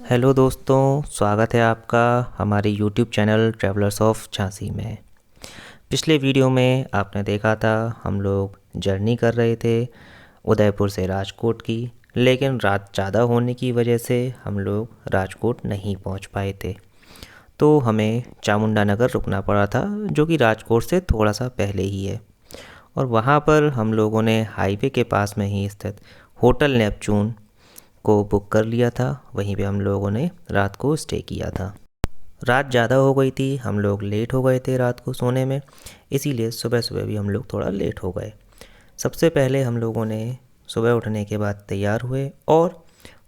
Hello दोस्तों, स्वागत है आपका हमारे YouTube channel travellers of Jhansi में। पिछले वीडियो में आपने देखा था हम लोग जर्नी कर रहे थे उदयपुर से राजकोट की, लेकिन रात ज़्यादा होने की वजह से हम लोग राजकोट नहीं पहुंच पाए थे। तो हमें चामुंडा नगर रुकना पड़ा था, जो कि राजकोट से थोड़ा सा पहले ही है। और वहाँ पर हम लोगों ने हाईवे के पास में ही स्थित होटल नेपचून को बुक कर लिया था। वहीं पे हम लोगों ने रात को स्टे किया था। रात ज़्यादा हो गई थी, हम लोग लेट हो गए थे रात को सोने में, इसीलिए सुबह सुबह भी हम लोग थोड़ा लेट हो गए। सबसे पहले हम लोगों ने सुबह उठने के बाद तैयार हुए और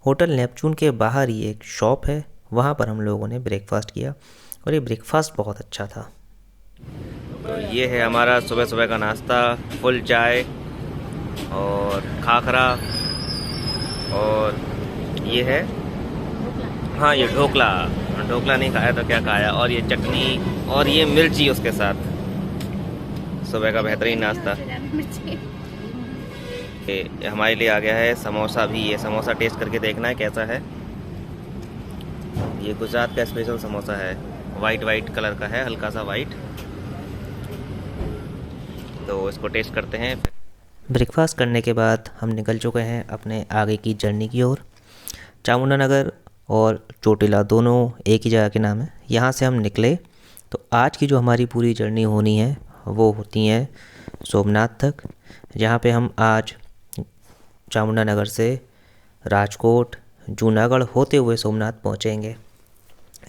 होटल नेपचून के बाहर ही एक शॉप है, वहाँ पर हम लोगों ने ब्रेकफास्ट किया और ये ब्रेकफास्ट बहुत अच्छा था। तो ये है हमारा सुबह सुबह का नाश्ता, फुल चाय और खाखरा, और ये है, हाँ ये ढोकला। ढोकला नहीं खाया तो क्या खाया, और ये चटनी और ये मिर्ची उसके साथ। सुबह का बेहतरीन नाश्ता। ये हमारे लिए आ गया है समोसा भी। ये समोसा टेस्ट करके देखना है कैसा है। ये गुजरात का स्पेशल समोसा है, वाइट वाइट कलर का है, हल्का सा वाइट। तो इसको टेस्ट करते हैं। ब्रेकफास्ट करने के बाद हम निकल चुके हैं अपने आगे की जर्नी की ओर। चामुंडा नगर और चोटिला दोनों एक ही जगह के नाम है। यहाँ से हम निकले तो आज की जो हमारी पूरी जर्नी होनी है वो होती है सोमनाथ तक, जहाँ पे हम आज चामुंडा नगर से राजकोट, जूनागढ़ होते हुए सोमनाथ पहुँचेंगे।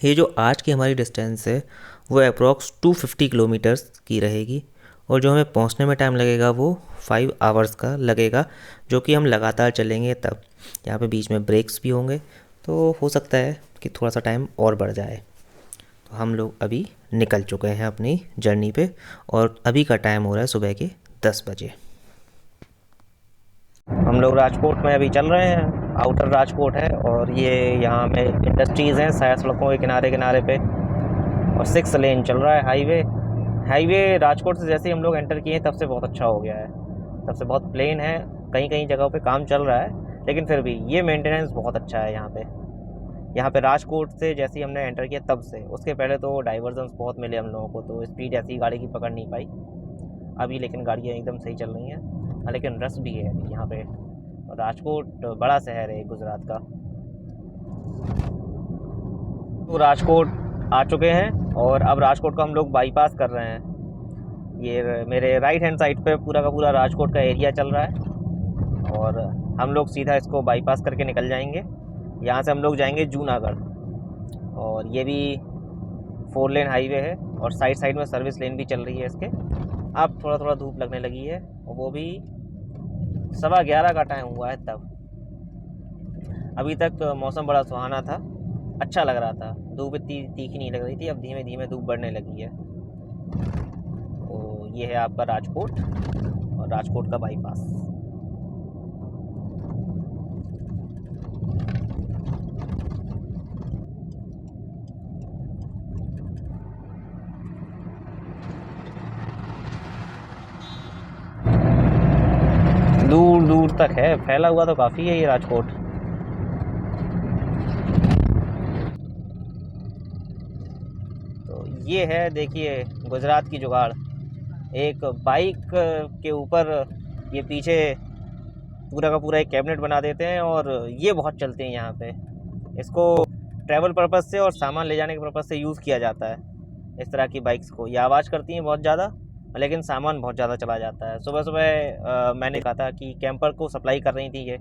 ये जो आज की हमारी डिस्टेंस है वो अप्रॉक्स 250 किलोमीटर्स की रहेगी, और जो हमें पहुंचने में टाइम लगेगा वो 5 आवर्स का लगेगा, जो कि हम लगातार चलेंगे तब। यहाँ पे बीच में ब्रेक्स भी होंगे, तो हो सकता है कि थोड़ा सा टाइम और बढ़ जाए। तो हम लोग अभी निकल चुके हैं अपनी जर्नी पे, और अभी का टाइम हो रहा है सुबह के 10 बजे। हम लोग राजकोट में अभी चल रहे हैं, आउटर राजकोट है, और ये यहाँ में इंडस्ट्रीज़ हैं साया सड़कों के किनारे किनारे पे, और 6 लेन चल रहा है हाईवे राजकोट से जैसे ही हम लोग एंटर किए तब से बहुत अच्छा हो गया है, तब से बहुत प्लेन है। कहीं कहीं जगहों पे काम चल रहा है, लेकिन फिर भी ये मेंटेनेंस बहुत अच्छा है यहाँ पे राजकोट से जैसे ही हमने एंटर किया तब से। उसके पहले तो डाइवर्जन्स बहुत मिले हम लोगों को, तो स्पीड ऐसी गाड़ी की पकड़ नहीं पाई। अभी लेकिन गाड़ियाँ एकदम सही चल रही हैं, लेकिन रश भी है अभी यहाँ पे। राजकोट बड़ा शहर है गुजरात का। तो राजकोट आ चुके हैं और अब राजकोट का हम लोग बाईपास कर रहे हैं। ये मेरे राइट हैंड साइड पे पूरा का पूरा राजकोट का एरिया चल रहा है, और हम लोग सीधा इसको बाईपास करके निकल जाएंगे। यहाँ से हम लोग जाएंगे जूनागढ़, और ये भी 4 लेन हाईवे है, और साइड साइड में सर्विस लेन भी चल रही है इसके। अब थोड़ा थोड़ा धूप लगने लगी है, और वो भी 11:15 का टाइम हुआ है तब। अभी तक मौसम बड़ा सुहाना था, अच्छा लग रहा था, धूप इतनी तीखी नहीं लग रही थी। अब धीमे धीमे धूप बढ़ने लगी है। तो ये है आपका राजकोट और राजकोट का बाईपास। दूर दूर तक है, फैला हुआ तो काफ़ी है ये राजकोट। तो ये है, देखिए, गुजरात की जुगाड़। एक बाइक के ऊपर ये पीछे पूरा का पूरा एक कैबिनेट बना देते हैं, और ये बहुत चलते हैं यहाँ पे। इसको ट्रैवल पर्पज़ से और सामान ले जाने के पर्पज़ से यूज़ किया जाता है। इस तरह की बाइक्स को ये आवाज़ करती हैं बहुत ज़्यादा, लेकिन सामान बहुत ज़्यादा चला जाता है। सुबह सुबह मैंने कहा था कि कैंपर को सप्लाई कर रही थी ये,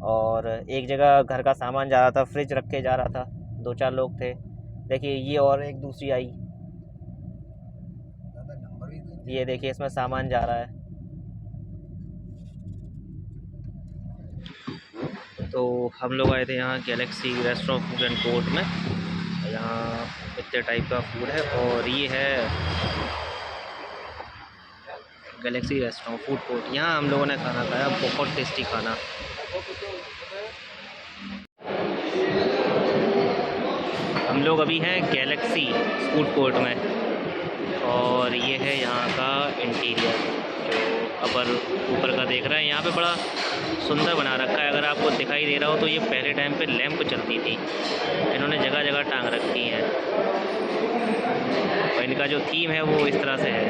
और एक जगह घर का सामान जा रहा था, फ्रिज रख के जा रहा था, 2-4 लोग थे। देखिए ये और एक दूसरी आई, ये देखिए इसमें सामान जा रहा है। तो हम लोग आए थे यहाँ Galaxy restaurant food and court में। यहाँ इतने टाइप का फूड है, और ये है गैलेक्सी रेस्टोरेंट फूड कोर्ट। यहाँ हम लोगों ने खाना खाया, बहुत टेस्टी खाना। हम लोग अभी हैं गैलेक्सी फूड कोर्ट में, और ये है यहाँ का इंटीरियर, जो अपर ऊपर का देख रहे हैं। यहाँ पे बड़ा सुंदर बना रखा है। अगर आपको दिखाई दे रहा हो तो ये पहले टाइम पे लैंप चलती थी, इन्होंने जगह जगह टांग रखी हैं और इनका जो थीम है वो इस तरह से है।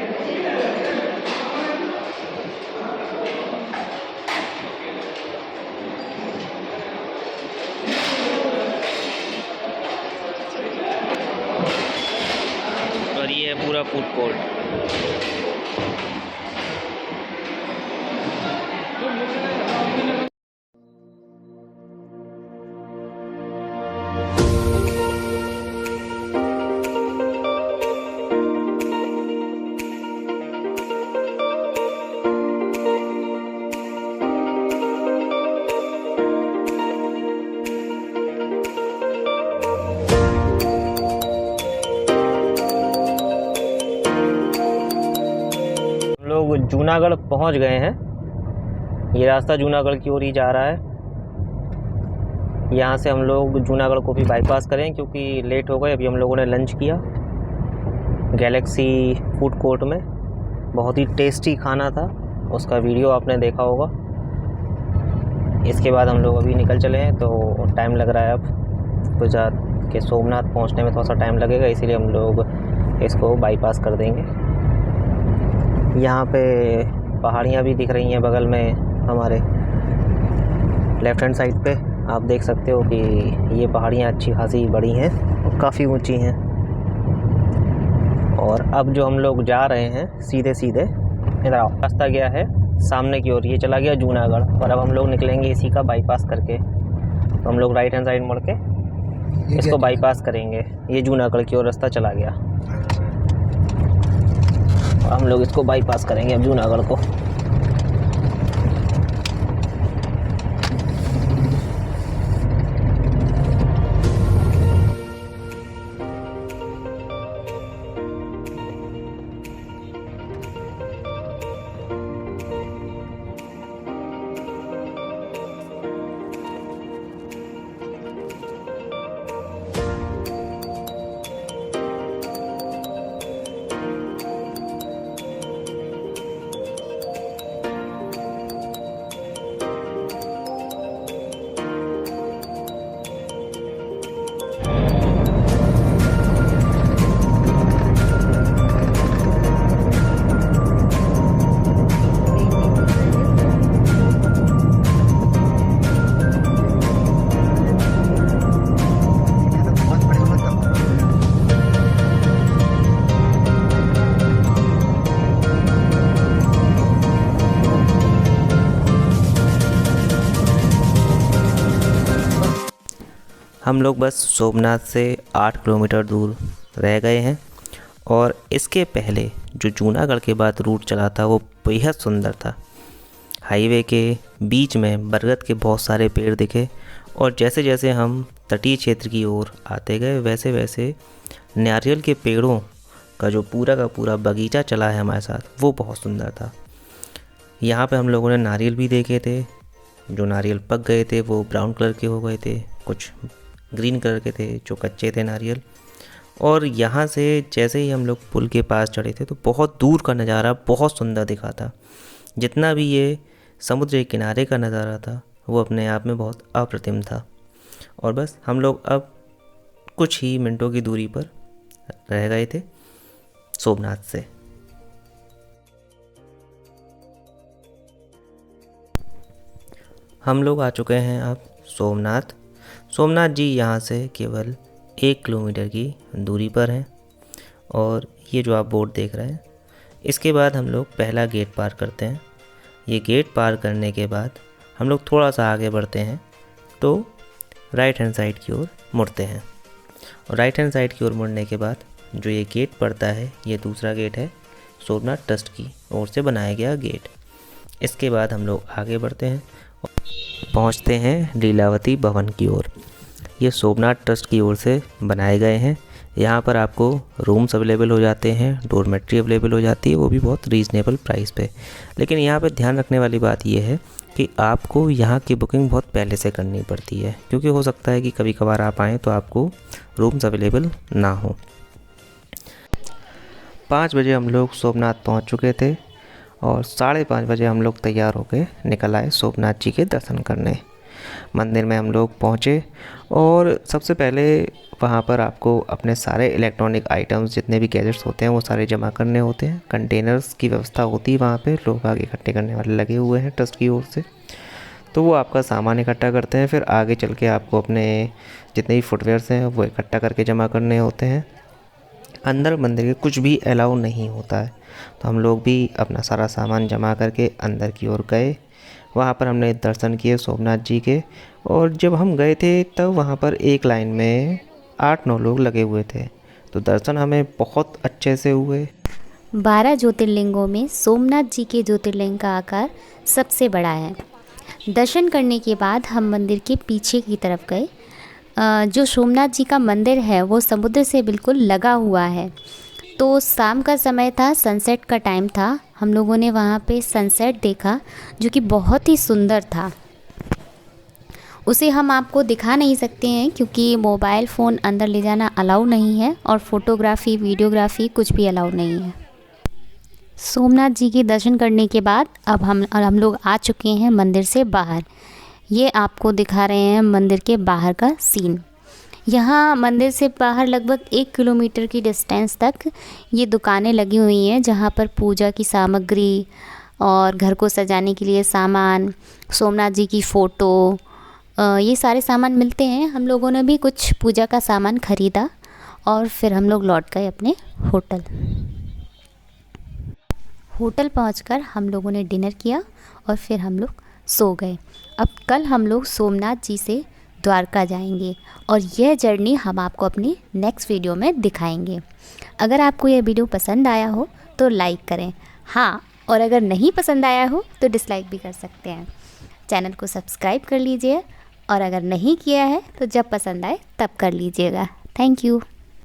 और ये है पूरा फूड कोर्ट। लोग जूनागढ़ पहुंच गए हैं। ये रास्ता जूनागढ़ की ओर ही जा रहा है। यहाँ से हम लोग जूनागढ़ को भी बाईपास करें क्योंकि लेट हो गए। अभी हम लोगों ने लंच किया गैलेक्सी फूड कोर्ट में, बहुत ही टेस्टी खाना था, उसका वीडियो आपने देखा होगा। इसके बाद हम लोग अभी निकल चले हैं तो टाइम लग रहा है अब गुजरात के सोमनाथ पहुँचने में थोड़ा सा टाइम लगेगा, इसीलिए हम लोग इसको बाईपास कर देंगे। यहाँ पे पहाड़ियाँ भी दिख रही हैं बगल में हमारे लेफ़्ट हैंड साइड पे। आप देख सकते हो कि ये पहाड़ियाँ अच्छी खासी बड़ी हैं और काफ़ी ऊंची हैं। और अब जो हम लोग जा रहे हैं सीधे सीधे इधर रास्ता गया है सामने की ओर, ये चला गया जूनागढ़, और अब हम लोग निकलेंगे इसी का बाईपास करके। तो हम लोग राइट हैंड साइड मुड़ के इसको बाईपास करेंगे। ये जूनागढ़ की ओर रास्ता चला गया, हम लोग इसको बाईपास करेंगे अब जूनागढ़ को। हम लोग बस सोमनाथ से 8 किलोमीटर दूर रह गए हैं और इसके पहले जो जूनागढ़ के बाद रूट चला था वो बेहद सुंदर था। हाईवे के बीच में बरगद के बहुत सारे पेड़ दिखे और जैसे जैसे हम तटीय क्षेत्र की ओर आते गए वैसे वैसे नारियल के पेड़ों का जो पूरा का पूरा बगीचा चला है हमारे साथ, वो बहुत सुंदर था। यहाँ पे हम लोगों ने नारियल भी देखे थे। जो नारियल पक गए थे वो ब्राउन कलर के हो गए थे, कुछ ग्रीन कलर के थे जो कच्चे थे नारियल। और यहाँ से जैसे ही हम लोग पुल के पास चढ़े थे तो बहुत दूर का नज़ारा बहुत सुंदर दिखा था। जितना भी ये समुद्र के किनारे का नज़ारा था वो अपने आप में बहुत अप्रतिम था। और बस हम लोग अब कुछ ही मिनटों की दूरी पर रह गए थे सोमनाथ से। हम लोग आ चुके हैं अब सोमनाथ। सोमनाथ जी यहाँ से केवल 1 किलोमीटर की दूरी पर हैं और ये जो आप बोर्ड देख रहे हैं, इसके बाद हम लोग पहला गेट पार करते हैं। ये गेट पार करने के बाद हम लोग थोड़ा सा आगे बढ़ते हैं तो राइट हैंड साइड की ओर मुड़ते हैं। और राइट हैंड साइड की ओर मुड़ने के बाद जो ये गेट पड़ता है, ये दूसरा गेट है सोमनाथ ट्रस्ट की ओर से बनाया गया गेट। इसके बाद हम लोग आगे बढ़ते हैं और पहुंचते हैं लीलावती भवन की ओर। ये सोमनाथ ट्रस्ट की ओर से बनाए गए हैं। यहाँ पर आपको रूम्स अवेलेबल हो जाते हैं, डोरमेट्री अवेलेबल हो जाती है, वो भी बहुत रीज़नेबल प्राइस पे। लेकिन यहाँ पे ध्यान रखने वाली बात ये है कि आपको यहाँ की बुकिंग बहुत पहले से करनी पड़ती है, क्योंकि हो सकता है कि कभी कभार आप आएँ तो आपको रूम्स अवेलेबल ना हो। 5 बजे हम लोग सोमनाथ पहुँच चुके थे और 5:30 बजे हम लोग तैयार होकर निकल आए सोमनाथ जी के दर्शन करने। मंदिर में हम लोग पहुँचे और सबसे पहले वहाँ पर आपको अपने सारे इलेक्ट्रॉनिक आइटम्स जितने भी गैजेट्स होते हैं वो सारे जमा करने होते हैं। कंटेनर्स की व्यवस्था होती है वहाँ पे, लोग आगे इकट्ठे करने वाले लगे हुए हैं ट्रस्ट की ओर से। तो वो आपका सामान इकट्ठा करते हैं, फिर आगे चल के आपको अपने जितने भी फुटवेयर्स हैं वो इकट्ठा करके जमा करने होते हैं। अंदर मंदिर के कुछ भी अलाउ नहीं होता है, तो हम लोग भी अपना सारा सामान जमा करके अंदर की ओर गए। वहाँ पर हमने दर्शन किए सोमनाथ जी के, और जब हम गए थे तब वहाँ पर एक लाइन में 8-9 लोग लगे हुए थे, तो दर्शन हमें बहुत अच्छे से हुए। 12 ज्योतिर्लिंगों में सोमनाथ जी के ज्योतिर्लिंग का आकार सबसे बड़ा है। दर्शन करने के बाद हम मंदिर के पीछे की तरफ गए। जो सोमनाथ जी का मंदिर है वो समुद्र से बिल्कुल लगा हुआ है। तो शाम का समय था, सनसेट का टाइम था। हम लोगों ने वहाँ पे सनसेट देखा जो कि बहुत ही सुंदर था। उसे हम आपको दिखा नहीं सकते हैं क्योंकि मोबाइल फ़ोन अंदर ले जाना अलाउ नहीं है और फ़ोटोग्राफ़ी वीडियोग्राफ़ी कुछ भी अलाउ नहीं है। सोमनाथ जी के दर्शन करने के बाद अब हम लोग आ चुके हैं मंदिर से बाहर। ये आपको दिखा रहे हैं मंदिर के बाहर का सीन। यहाँ मंदिर से बाहर लगभग 1 किलोमीटर की डिस्टेंस तक ये दुकानें लगी हुई हैं जहाँ पर पूजा की सामग्री और घर को सजाने के लिए सामान, सोमनाथ जी की फ़ोटो, ये सारे सामान मिलते हैं। हम लोगों ने भी कुछ पूजा का सामान ख़रीदा और फिर हम लोग लौट गए अपने होटल पहुंचकर हम लोगों ने डिनर किया और फिर हम लोग सो गए। अब कल हम लोग सोमनाथ जी से द्वारका जाएंगे और यह जर्नी हम आपको अपनी नेक्स्ट वीडियो में दिखाएंगे। अगर आपको यह वीडियो पसंद आया हो तो लाइक करें, हाँ, और अगर नहीं पसंद आया हो तो डिसलाइक भी कर सकते हैं। चैनल को सब्सक्राइब कर लीजिए और अगर नहीं किया है तो जब पसंद आए तब कर लीजिएगा। Thank you.